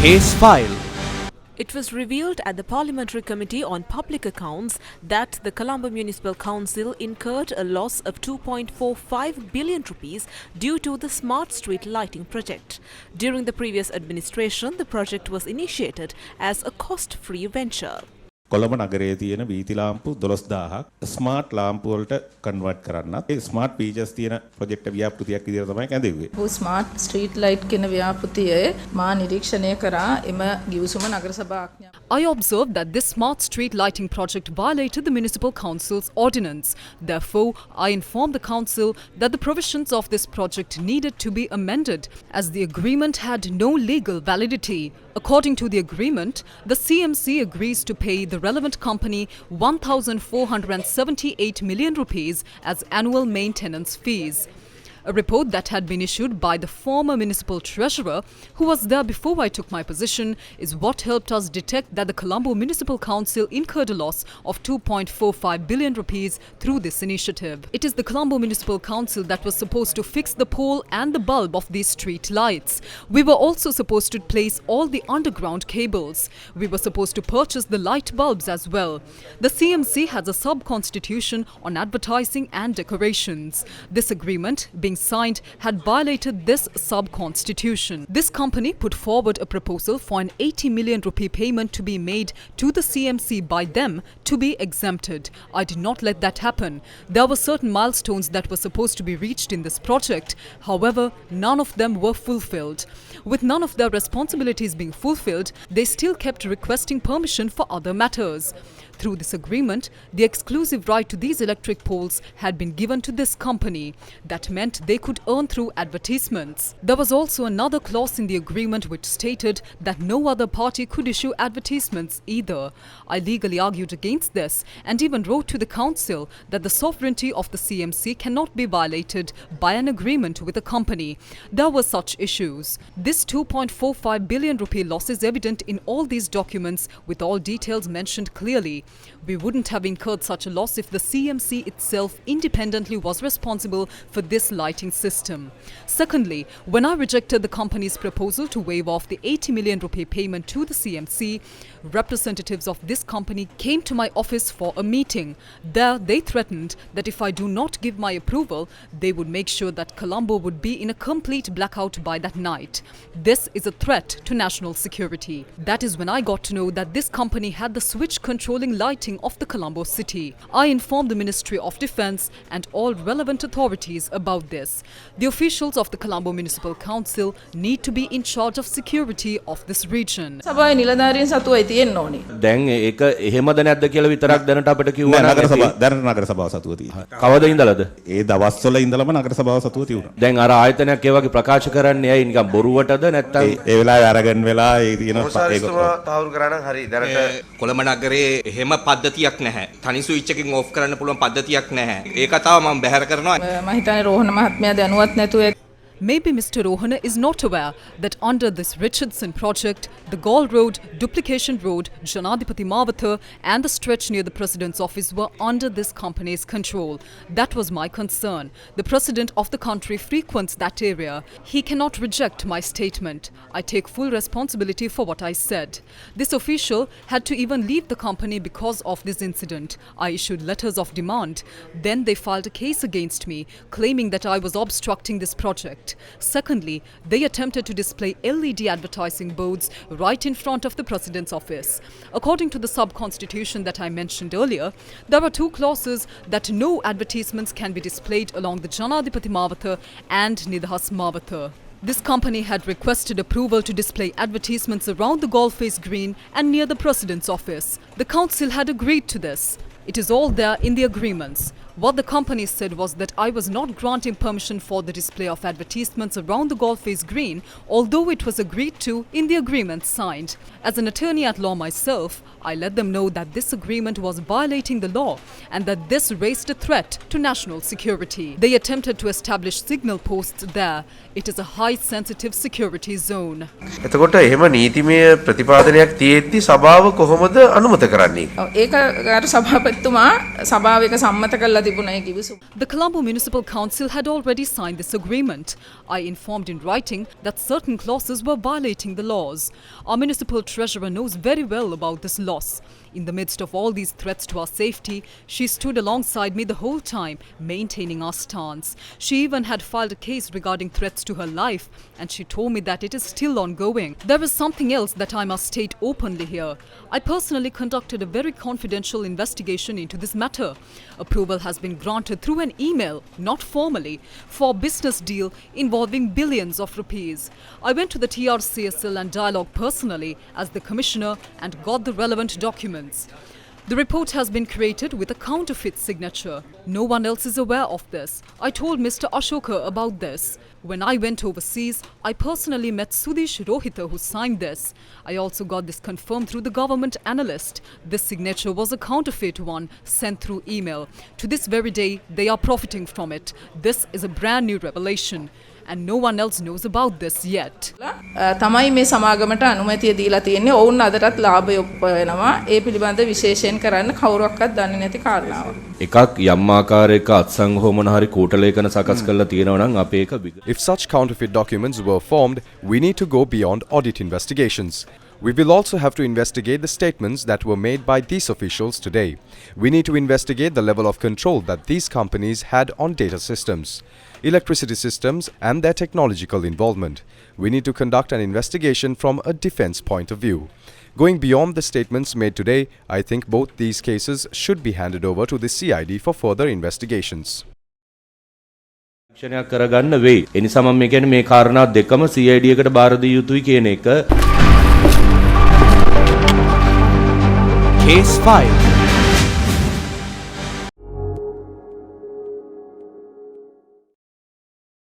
Case file. It was revealed at the Parliamentary Committee on Public Accounts that the Colombo Municipal Council incurred a loss of 2.45 billion rupees due to the Smart Street Lighting project. During the previous administration, the project was initiated as a cost-free venture. Colombo නගරයේ තියෙන වීථි ලාම්පු 12000ක් smart ලාම්පු වලට convert කරන්නත් ඒ smart features තියෙන project ව්‍යාපෘතියක් විදිහට තමයි කැඳෙන්නේ. वो smart street light කියන ව්‍යාපෘතියේ මා නිරීක්ෂණය කරා එම ගිවිසුම නගර සභා ආඥා. I observed that this smart street lighting project violated the municipal council's ordinance. Therefore, I informed the council that the provisions of this project needed to be amended as the agreement had no legal validity. According to the agreement, the CMC agrees to pay the relevant company 1,478 million rupees as annual maintenance fees. A report that had been issued by the former municipal treasurer, who was there before I took my position, is what helped us detect that the Colombo Municipal Council incurred a loss of 2.45 billion rupees through this initiative. It is the Colombo Municipal Council that was supposed to fix the pole and the bulb of these street lights. We were also supposed to place all the underground cables. We were supposed to purchase the light bulbs as well. The CMC has a sub-constitution on advertising and decorations. This agreement, being signed, had violated this sub-constitution. This company put forward a proposal for an 80 million rupee payment to be made to the CMC by them to be exempted. I did not let that happen. There were certain milestones that were supposed to be reached in this project. However, none of them were fulfilled. With none of their responsibilities being fulfilled, they still kept requesting permission for other matters. Through this agreement, the exclusive right to these electric poles had been given to this company. That meant they could earn through advertisements. There was also another clause in the agreement which stated that no other party could issue advertisements either. I legally argued against this and even wrote to the council that the sovereignty of the CMC cannot be violated by an agreement with a company. There were such issues. This 2.45 billion rupee loss is evident in all these documents with all details mentioned clearly. We wouldn't have incurred such a loss if the CMC itself independently was responsible for this lighting system. Secondly, when I rejected the company's proposal to waive off the 80 million rupee payment to the CMC, representatives of this company came to my office for a meeting. There, they threatened that if I do not give my approval, they would make sure that Colombo would be in a complete blackout by that night. This is a threat to national security. That is when I got to know that this company had the switch controlling lighting of the Colombo city. I informed the Ministry of Defence and all relevant authorities about this. The officials of the Colombo Municipal Council need to be in charge of security of this region. සභාවේ නිලධාරීන් සතුවයි තියෙන්න ඕනේ. දැන් ඒක එහෙමද නැද්ද කියලා විතරක් දැනට අපිට කිව්වා නගර සභාව දැනට නගර සභාව සතුව තියෙනවා. කවද ඉඳලාද? ඒ දවස්වල ඉඳලම නගර සභාව සතුව තියුණා. දැන් අර ආයතනයක් ඒ වගේ ප්‍රකාශ කරන්නේ ඇයි නිකන් බොරුවටද නැත්නම් ඒ වෙලාවේ අරගෙන වෙලා ඒ තියෙන ඒක තහවුරු කරා නම් හරි. දැනට කොළඹ නගරේ එහෙම පද්ධතියක් නැහැ. තනි ස්විච් එකකින් ඔෆ් කරන්න පුළුවන් පද්ධතියක් නැහැ. ඒ කතාව මම බැහැර කරනවා. මම හිතන්නේ රෝහණ මහත්මයා දැනුවත් නැතුව Maybe Mr. Rohana is not aware that under this Richardson project, the Gaul Road, Duplication Road, Janadipati Mavatha and the stretch near the President's office were under this company's control. That was my concern. The President of the country frequents that area. He cannot reject my statement. I take full responsibility for what I said. This official had to even leave the company because of this incident. I issued letters of demand. Then they filed a case against me, claiming that I was obstructing this project. Secondly, they attempted to display LED advertising boards right in front of the President's office. According to the sub-constitution that I mentioned earlier, there are two clauses that no advertisements can be displayed along the Janadipati Mavatha and Nidhas Mavatha. This company had requested approval to display advertisements around the Golface Green and near the President's office. The council had agreed to this. It is all there in the agreements. What the company said was that I was not granting permission for the display of advertisements around the Golface Green, although it was agreed to in the agreement signed. As an attorney at law myself, I let them know that this agreement was violating the law and that this raised a threat to national security. They attempted to establish signal posts there. It is a high sensitive security zone. එතකොට එහෙම නීතිමය ප්‍රතිපාදනයක් තියෙද්දි සභාව කොහොමද අනුමත කරන්නේ? ඒක අර සභාපතිතුමා සභාව එක සම්මත කළා තිබුණා ඒ කිවිසුම. The Colombo Municipal Council had already signed this agreement. I informed in writing that certain clauses were violating the laws. Our municipal treasurer knows very well about this loss. In the midst of all these threats to our safety, she stood alongside me the whole time, maintaining our stance. She even had filed a case regarding threats to her life, and she told me that it is still ongoing. There is something else that I must state openly here. I personally conducted a very confidential investigation into this matter. Approval has been granted through an email, not formally, for a business deal involving billions of rupees. I went to the TRCSL and Dialogue personally as the commissioner and got the relevant documents. The report has been created with a counterfeit signature. No one else is aware of this. I told Mr. Ashoka about this. When I went overseas, I personally met Sudesh Rohita who signed this. I also got this confirmed through the government analyst. This signature was a counterfeit one sent through email. To this very day, they are profiting from it. This is a brand new revelation. And no one else knows about this yet. තමයි මේ සමාගමට අනුමැතිය දීලා තියෙන්නේ. ඔවුන් අදටත් ලාභය උපයනවා. ඒ පිළිබඳ විශේෂයෙන් කරන්න කවුරක්වත් දන්නේ නැති කාරණාව. එකක් යම් ආකාරයක අත්සන් හෝ මොන හරි කූටලේඛන සකස් කරලා තියෙනවා නම් අපේ එක If such counterfeit documents were formed, we need to go beyond audit investigations. We will also have to investigate the statements that were made by these officials today. We need to investigate the level of control that these companies had on data systems, electricity systems and their technological involvement. We need to conduct an investigation from a defense point of view. Going beyond the statements made today, I think both these cases should be handed over to the CID for further investigations. ක්ෂණයක් කරගන්න වෙයි. ඒ නිසා මම මේ කියන්නේ මේ කාරණා දෙකම CID එකට බාර දිය යුතුයි කියන එක. Case 5